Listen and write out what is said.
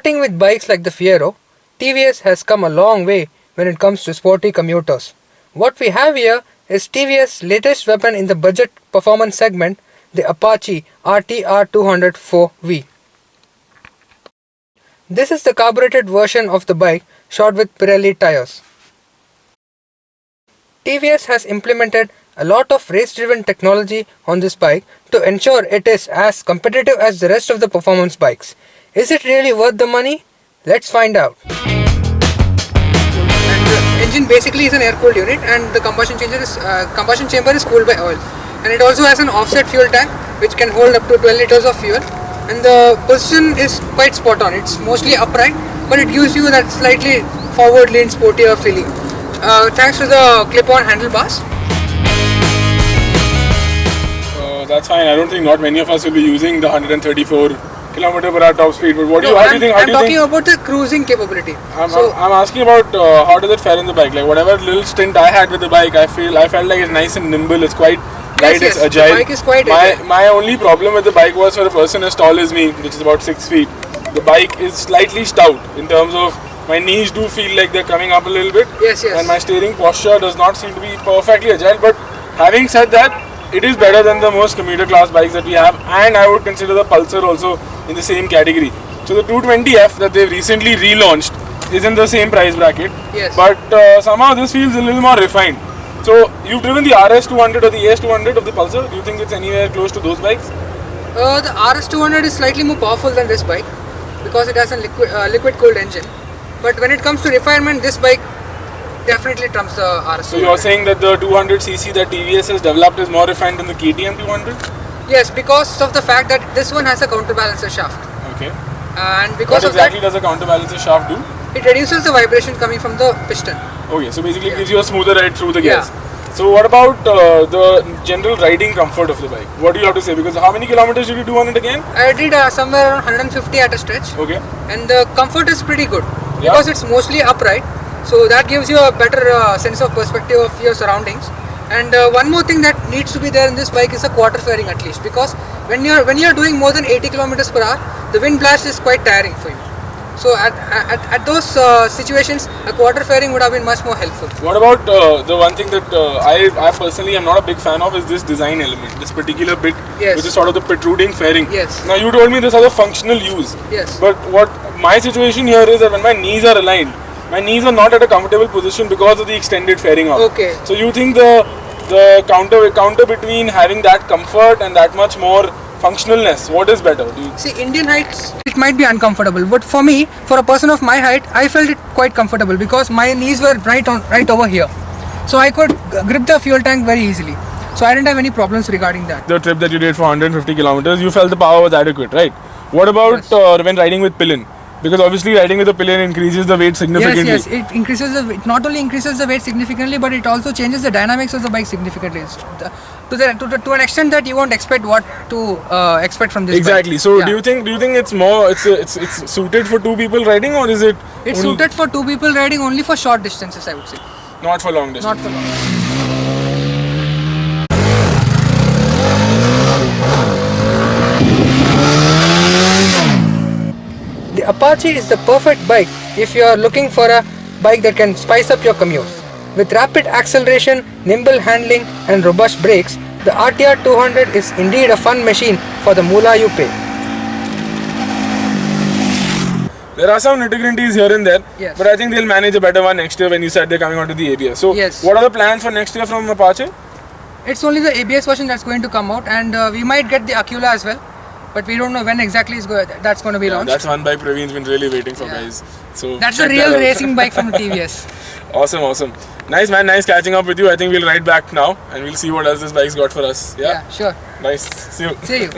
Starting with bikes like the Fiero, TVS has come a long way when it comes to sporty commuters. What we have here is TVS' latest weapon in the budget performance segment, the Apache RTR 204V. This is the carbureted version of the bike shot with Pirelli tires. TVS has implemented a lot of race-driven technology on this bike to ensure it is as competitive as the rest of the performance bikes. Is it really worth the money? Let's find out. And the engine basically is an air-cooled unit, and the combustion chamber is cooled by oil. And it also has an offset fuel tank which can hold up to 12 liters of fuel. And the position is quite spot on. It's mostly upright, but it gives you that slightly forward lean sportier feeling. Thanks to the clip-on handlebars. That's fine. I don't think not many of us will be using the 134 km per hour top speed. But what do you think? I'm talking about the cruising capability. I'm asking about how does it fare in the bike? Like whatever little stint I had with the bike, I felt like it's nice and nimble. It's quite light. It's agile. The bike is quite agile. My only problem with the bike was for a person as tall as me, which is about 6 feet. The bike is slightly stout in terms of my knees do feel like they're coming up a little bit. Yes. And my steering posture does not seem to be perfectly agile. But having said that, it is better than the most commuter class bikes that we have, and I would consider the Pulsar also in the same category. So the 220F that they've recently relaunched is in the same price bracket. Yes. But somehow this feels a little more refined. So you've driven the RS200 or the AS200 of the Pulsar. Do you think it's anywhere close to those bikes? The RS200 is slightly more powerful than this bike because it has a liquid cooled engine. But when it comes to refinement, this bike definitely trumps the RS200. So you're saying that the 200cc that TVS has developed is more refined than the KTM 200? Yes, because of the fact that this one has a counterbalancer shaft. Okay. And because what exactly does a counterbalancer shaft do? It reduces the vibration coming from the piston. Okay, so basically it gives you a smoother ride through the gears. Yeah. So what about the general riding comfort of the bike? What do you have to say? Because how many kilometers did you do on it again? I did somewhere around 150 at a stretch. Okay. And the comfort is pretty good Yeah. because it's mostly upright. So that gives you a better sense of perspective of your surroundings. And one more thing that needs to be there in this bike is a quarter fairing at least, because when you're doing more than 80 kilometers per hour, the wind blast is quite tiring for you. So at those situations, a quarter fairing would have been much more helpful. What about the one thing that I personally am not a big fan of is this design element, this particular bit, Yes. which is sort of the protruding fairing. Yes. Now you told me this has a functional use. Yes. But what my situation here is that when my knees are aligned, my knees are not at a comfortable position because of the extended fairing arm. Okay. So you think the counter between having that comfort and that much more functionalness, what is better? See, Indian heights, it might be uncomfortable, but for me, for a person of my height, I felt it quite comfortable because my knees were right over here. So I could grip the fuel tank very easily. So I didn't have any problems regarding that. The trip that you did for 150 kilometers, you felt the power was adequate, right? What about when riding with pillion? Because obviously riding with a pillion increases the weight significantly. Yes, it increases it not only increases the weight significantly, but it also changes the dynamics of the bike significantly. To an extent that you won't expect what to expect from this exactly. bike. So Yeah. do you think it's suited for two people riding, or is it? It's suited for two people riding only for short distances, I would say. Not for long distance. Not for long. The Apache is the perfect bike if you are looking for a bike that can spice up your commute. With rapid acceleration, nimble handling and robust brakes, the RTR 200 is indeed a fun machine for the moolah you pay. There are some nitty-gritties here and there, Yes. but I think they'll manage a better one next year when you said they're coming onto the ABS. So Yes. what are the plans for next year from Apache? It's only the ABS version that's going to come out, and we might get the Acula as well, but we don't know when exactly that's going to be launched. That's one bike Praveen's been really waiting for, Yeah. guys. So That's the check real that out. racing bike from TVS. Awesome. Nice man, nice catching up with you. I think we'll ride back now and we'll see what else this bike's got for us. Yeah? Yeah, sure. Nice. See you. See you.